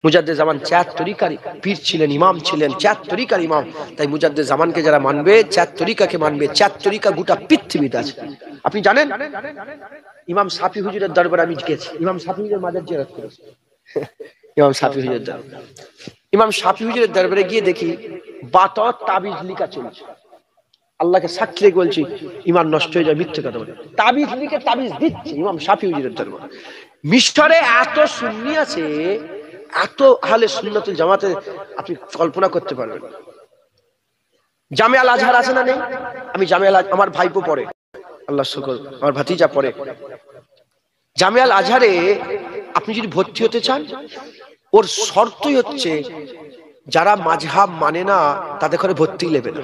মুজাদ্দেদ জামান 4 তরিকার পীর ছিলেন, ইমাম ছিলেন, 4 তরিকার ইমাম। তাই মুজাদ্দেদ জামানকে যারা মানবে 4 তরিকাকে মানবে। 4 তরিকা গোটা পৃথিবীতে আছে। আপনি জানেন ইমাম শাফি হুজুরের দরবারে আমি গেছি, ইমাম শাফি হুজুরের মাজার জিয়ারত করেছি। ইমাম শাফি হুজুরের দরবারে, ইমাম শাফি হুজুরের দরবারে গিয়ে দেখি বাতত তাবিজ লিখা চলছে। আল্লাহকে সাক্ষী রেখে বলছি, ইমান নষ্ট হয়ে যায়, মিথ্যে কথা বলে তাবিজ লিখে তাবিজ দিচ্ছে ইমাম শাফি হুজুরের দরবারে। মিশরে এত সুন্নি আছে, এত আহলে সুন্নাতুল জামাতে, আপনি কল্পনা করতে পারবেন। জামিয়া আল আজহার আছে না নেই? আমি জামিয়া আল, আমার ভাইপো পড়ে, আল্লাহ শুকর, আমার ভাতিজা পড়ে জামিয়া আল আজহারে। আপনি যদি ভর্তি হতে চান, ওর শর্তই হচ্ছে যারা মাযহাব মানে না তাদের ঘরে ভর্তি নেবে না।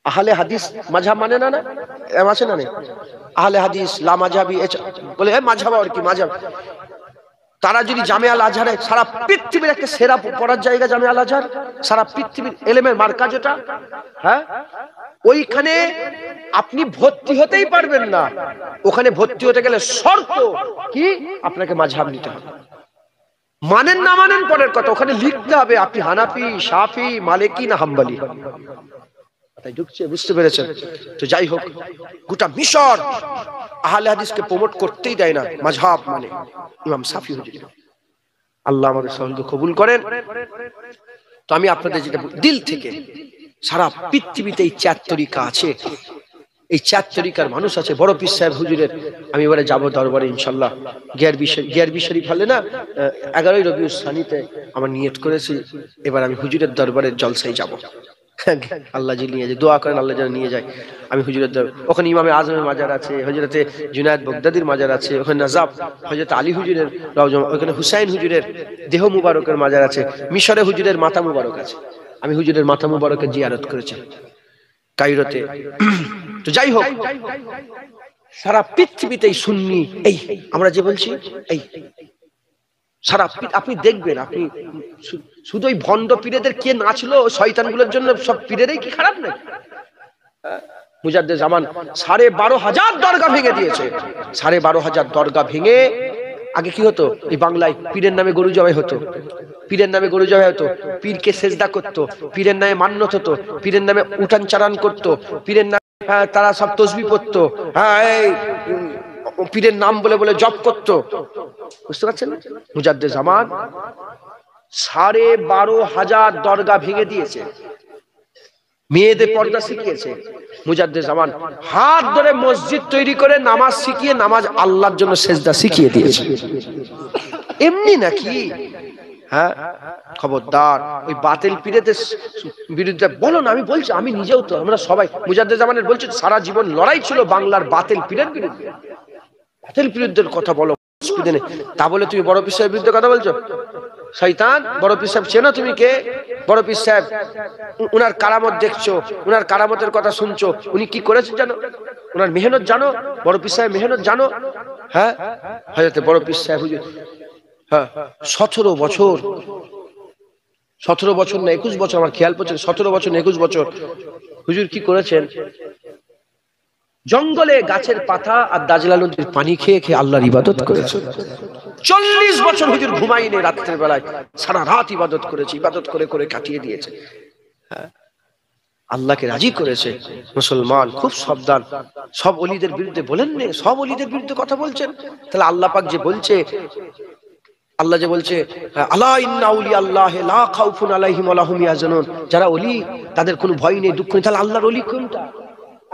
আহলে হাদিস মাযহাব মানে না, না আছে না নেই? আহলে হাদিস লা মাযহাবি বলে, মাযহাব আর কি মাযহাব। তারা যদি জামিয়া আল আজহারে, সারা পৃথিবীর একটা সেরা পড়ার জায়গা জামিয়া আল আজহার, সারা পৃথিবীর ইলমের মার্কাজ ওটা, হ্যাঁ, ওইখানে আপনি ভর্তি হতেই পারবেন না। ওখানে ভর্তি হতে গেলে শর্ত কি, আপনাকে মাযহাব নিতে হবে। মানেন না মানেন পরের কথা, ওখানে লিখতে হবে আপনি হানাফি, শাফি, মালিকি না হাম্বলি। তাই ঢুকছে, বুঝতে পেরেছেন? তো যাই হোক, গোটা মিশর আহলে হাদিসকে প্রমোট করতেই দেয় না, মাযহাব মানে ইমাম শাফি হুজুর। আল্লাহ আমাদের সকলকে কবুল করেন। তো আমি আপনাদের যেটা দিল থেকে, সারা পৃথিবীতে এই 4 তরিকা আছে, এই 4 তরিকার মানুষ আছে। বড় পীর সাহেব হুজুরের আমি এবারে যাবো দরবারে ইনশাআল্লাহ। গিয়ারবি শরীফ হলে না 11ই রবিউল সানিতে আমার নিয়ত করেছি, এবার আমি হুজুরের দরবারের জলসায় যাব। আল্লাহ জি নিয়ে যায়, দোয়া করেন আল্লাহ যেন নিয়ে যায়। আমি হুজুরের ওখানে ইমামে আজমের মাজার আছে, হযরতে জুনায়েদ বগদাদির মাজার আছে, ওখানে নাজাব হযরত আলী হুজুরের রওজা, ওখানে হুসাইন হুজুরের দেহ মুবারকের মাজার আছে, মিশরে হুজুরের মাথা মুবারক আছে। আমি হুজুরের মাথা মুবারকের জিয়ারত করেছি কায়রোতে। তো যাই হোক, সারা পৃথিবীতেই সুন্নি, এই আমরা যে বলছি, এই সারা আপনি দেখবেন, আপনি শুধু ওই ভণ্ড পীরেদের কে নাচলো শয়তানগুলোর জন্য, সব পীরেরই কি খারাপ নাকি? মুজাদ্দেদ জামান 12,500 দরগা ভেঙে দিয়েছে। 12,500 দরগা ভেঙে, আগে কি হতো, এই বাংলায় পীরের নামে গরু জবাই হতো, পীরের নামে গরু জবাই হতো, পীরকে সেজদা করতো, পীরের নামে মান্নত হতো, পীরের নামে উঠান চারান করতো, পীরের নামে তারা সব তসবিহ পড়তো, হ্যাঁ, এই পীরের নাম বলে বলে জপ করতো। বুঝতে পারছেন? মুজাদ্দেদ জামান 12,500 দরগা ভেঙে দিয়েছে, মেয়েদের পর্দা শিখিয়েছে। মুজাদ্দেদ জামান হাত ধরে মসজিদ তৈরি করে নামাজ শিখিয়ে, নামাজ আল্লাহর জন্য সেজদা শিখিয়ে দিয়েছে। এমনি নাকি? হ্যাঁ, খবরদার ওই বাতিল পীরেদের বিরুদ্ধে বলো না। আমি বলছি, আমি নিজেও তো, আমরা সবাই মুজাদ্দেদ জামানের বলছি, সারা জীবন লড়াই ছিল বাংলার বাতিল পীরের বিরুদ্ধে। বাতিল পীরের কথা বলো, তা বলে তুমি বড় পীর সাহেবের বিরুদ্ধে কথা বলছো? শয়তান! বড় পীর সাহেব চেনো তুমি কে? বড় পীর সাহেব, উনার কারামত দেখছো, উনার কারামতের কথা শুনছো, উনি কি করেছেন জানো? উনার মেহনত জানো? বড় পীর সাহেব মেহনত জানো? হ্যাঁ, হযরত বড় পীর সাহেব হুজুর, হ্যাঁ, 17 বছর, 17 বছর না 21 বছর, আমার খেয়াল পড়ছে 17 বছর না 21 বছর হুজুর কি করেছেন? জঙ্গলে গাছের পাতা আর দাজলা নদীর পানি খেয়ে খেয়ে আল্লাহর ইবাদত করেছে। 40 বছর হুজুর ঘুমাইনি, রাত্রের বেলায় সারা রাত ইবাদত করেছে, ইবাদত করে করে কাটিয়ে দিয়েছে। হ্যাঁ, আল্লাহকে রাজি করেছে। মুসলমান খুব সাবধান, সব ওলিদের বিরুদ্ধে বলেন না, সব ওলিদের বিরুদ্ধে কথা বলছেন। তাহলে আল্লাহ পাক যে বলছে, আল্লাহ যে বলছে আলা ইন্না আউলিয়া আল্লাহ লা খাউফুন আলাইহিম ওয়া লা হুম ইয়াহজানুন, যারা ওলি তাদের কোনো ভয় নেই, দুঃখ নেই। তাহলে আল্লাহর ওলি কোনটা?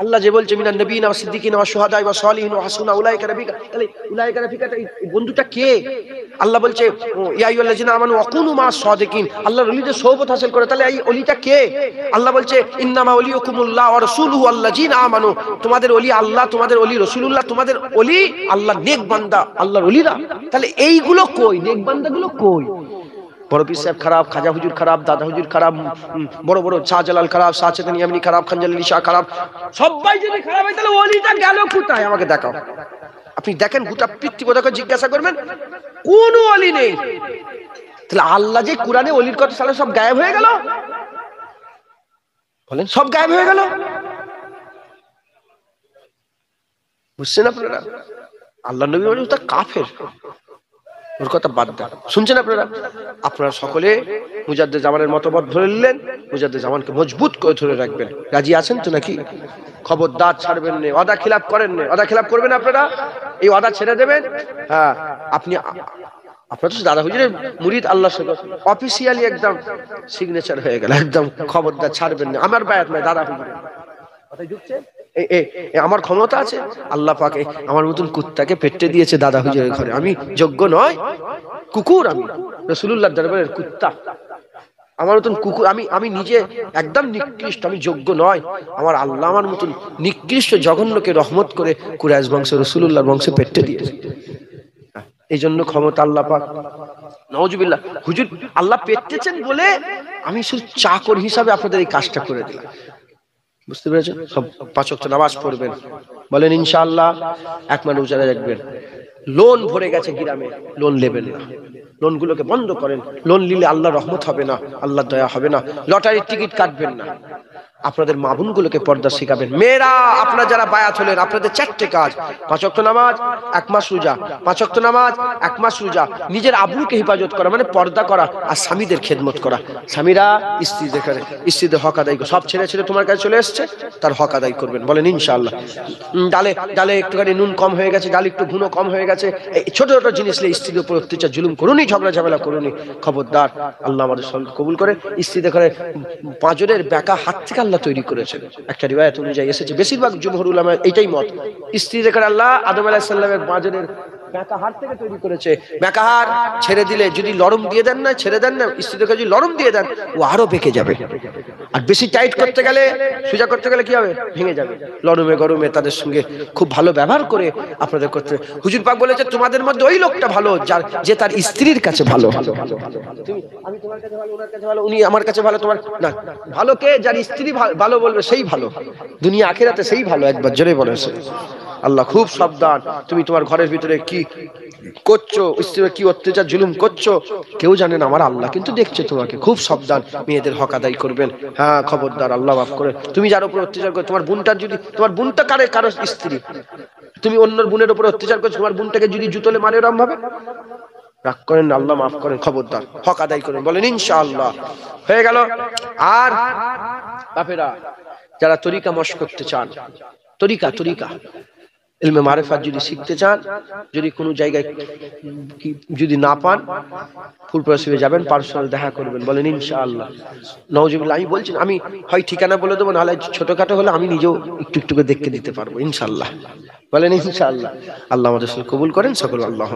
আল্লাহ যে বলছে মিনান নবিয়িনা ওয়া সিদ্দিকিনা ওয়া শুহাদা ওয়া সালিহিন ওয়া হাসুনা উলাইকা রাফিকা, তাহলে উলাইকা রাফিকা এই বন্ধুটা কে? আল্লাহ বলছে ইয়া আইয়ুহাল্লাযিনা আমানু ওয়া কুনু মা'আস সাদিকিন, আল্লাহর ওলিদের সোহবত হাসিল করে। তাহলে এই ওলিটা কে? আল্লাহ বলছে ইন্নামা ওয়ালিয়ুকুমুল্লাহ ওয়া রাসূলুহু আল্লাযিনা আমানু, তোমাদের ওলি আল্লাহ, তোমাদের ওলি রাসূলুল্লাহ, তোমাদের ওলি আল্লাহর নেক বান্দা, আল্লাহর ওলিরা। তাহলে এইগুলো কই? নেক বান্দাগুলো কই? বড় পীর সাহেব খারাপ, খাজা হুজুর খারাপ, দাদা হুজুর খারাপ, বড় বড় শাহজালাল খারাপ, শাহচেতন ইয়ামিনী খারাপ, খানজালাল ঈশা খারাপ, সবাই যদি খারাপ হয় তাহলে ওলিটা গেল কোথায়? আমাকে দেখাও। আপনি দেখেন গোটা পৃথিবীকে জিজ্ঞাসা করবেন, কোন ওলি নেই। তাহলে আল্লাহ যে কোরআনে ওলির কথা সালে সব গায়েব হয়ে গেল, বলেন সব গায়েব হয়ে গেল। বুঝছেন আপনারা? আল্লাহ নবী বলেন তা কাফের, ওর কথা বাদ দেন, শুনছেন আপনারা? আপনারা সকলে মুজাদ্দেদ জামানের মতবাদ ধরে নিলেন, মুজাদ্দেদ জামানকে মজবুত করে ধরে রাখবেন। রাজি আছেন তো নাকি? খবরদার ছাড়বেন না, ওয়াদা খিলাফ করেন না। ওয়াদা খিলাফ করবেন আপনারা, এই ওয়াদা ছেড়ে দেবেন। হ্যাঁ, আপনি আপনার তো দাদা হুজুরের মুরিদ, আল্লাহর সাথে অফিসিয়ালি একদম সিগনেচার হয়ে গেল, একদম খবরদার ছাড়বেন না। আমার বায়াত নয়, দাদা হুজুরের কথাই ঢুকছে। আমার ক্ষমতা আছে, আল্লাহ পাকে আমার মতন কুত্তাকে পেটে দিয়েছে দাদা হুজুরের ঘরে। আমি যোগ্য নয়, কুকুর, আমি রাসূলুল্লাহর দরবারের কুত্তা। আমার মতন কুকুর, আমি নিজে একদম নিকৃষ্ট, আমি যোগ্য নয়। আমার আল্লাহ আমার মতন নিকৃষ্ট জঘন্যকে রহমত করে কুরাইশ বংশ রাসূলুল্লাহর বংশে পেটে দিয়েছে। এই জন্য ক্ষমতা আল্লাহ পাক। নাউজুবিল্লাহ, হুজুর আল্লাহ পেটেছেন বলে আমি শুধু চাকর হিসাবে আপনাদের এই কাজটা করে দিলাম। বুঝতে পেরেছেন? সব 5 ওয়াক্ত নামাজ পড়বেন, বলেন ইনশাআল্লাহ। এক মাস রোজা রাখবেন। লোন ভরে গেছে গ্রামে, লোন নেবেন না, লোনগুলোকে বন্ধ করেন। লোন নিলে আল্লাহর রহমত হবে না, আল্লাহর দয়া হবে না। লটারির টিকিট কাটবেন না। আপনাদের মা বোনগুলোকে পর্দা শেখাবেন। মেয়েরা, আপনারা যারা বায়াত হলেন, আপনাদের 4টে কাজ: 5 ওয়াক্ত নামাজ, 1 মাস রোজা। 5 ওয়াক্ত নামাজ, 1 মাস রোজা। নিজের আব্রুকে হেফাজত করা মানে পর্দা করা, আর স্বামীদের খেদমত করা। স্বামীরা স্ত্রীদের হক আদায় করবে। সব ছেলে ছেলে তোমার কাছে চলে এসছে, তার হক আদায় করবেন, বলেন ইনশাআল্লাহ। ডালে একটুখানি নুন কম হয়ে গেছে, ডালে একটু ঘুনো কম হয়ে গেছে, এই ছোট ছোট জিনিস নিয়ে স্ত্রীর উপর অত্যাচার জুলুম করুনি, ঝগড়া ঝামেলা করুনি। খবরদার, আল্লাহ আমাদের সঙ্গে কবুল করে। স্ত্রীদের ঘরে পাঁজরের বেকা হাত থেকে আল্লাহ তৈরি করেছেন, একটা রিওয়ায়াত অনুযায়ী এসেছে। বেশিরভাগ জুমহুর উলামা এইটাই মত। স্ত্রীদের ঘরে আল্লাহ আদম আলাইহিস সালামের পাঁজরের বেকা হাত থেকে তৈরি করেছে। বেকা হাত ছেড়ে দিলে, যদি লরম দিয়ে দেন না, ছেড়ে দেন না, স্ত্রীদের যদি লরম দিয়ে দেন, ও আরো বেঁকে যাবে। আর বেশি টাইট করতে গেলে, সোজা করতে গেলে কি হবে? ভেঙে যাবে। লরমে গরমে তাদের সঙ্গে খুব ভালো ব্যবহার করে আপনাদের করতে। হুজুর পাক বলেছে, তোমাদের মধ্যে ওই লোকটা ভালো যে তার স্ত্রীর কাছে ভালো। আমি তোমার কাছে ভালো, ওনার কাছে ভালো, উনি আমার কাছে ভালো, তোমার না। ভালো কে? যার স্ত্রী ভালো বলবে সেই ভালো, দুনিয়া আখিরাতে সেই ভালো। একবার জোরে বলেছে আল্লাহ, খুব সাবধান। তুমি তোমার ঘরের ভিতরে কি করছো, স্ত্রীর কি অত্যাচার জুলুম করছো, কেউ জানে না, আমার আল্লাহ কিন্তু দেখছে তোমাকে। খুব সাবধান, মেয়েদের হক আদায় করবেন। হ্যাঁ, খবরদার, আল্লাহ মাফ করে। তুমি যার উপর অত্যাচার করো, তোমার বোনটার যদি, তোমার বোনটা কারো স্ত্রী, তুমি অন্য বোনের উপর অত্যাচার করছো, তোমার বোনটাকে যদি জুতোলে মারে, এরকম ভাবে রাগ করেন, আল্লাহ মাফ করেন। খবরদার, হক আদায় করেন, বলেন ইনশাআল্লাহ। হয়ে গেল। আর বাপেরা, যারা তরিকা মশ করতে চান, তরিকা ইলমে মারিফাত যদি শিখতে চান, যদি কোনো জায়গায় যদি না পান, ফুলপুর শরীফে যাবেন, পার্সোনাল দেখা করবেন, বলেন ইনশাআল্লাহ। নাউজুবিল্লাহ, আমি বলছি, আমি হয় ঠিকানা বলে দেবো, নাহলে ছোটখাটো হলে আমি নিজেও একটু একটু করে দেখতে দিতে পারবো ইনশাআল্লাহ, বলেন ইনশাআল্লাহ। আল্লাহ আমাদের কবুল করেন সকল। আল্লাহ।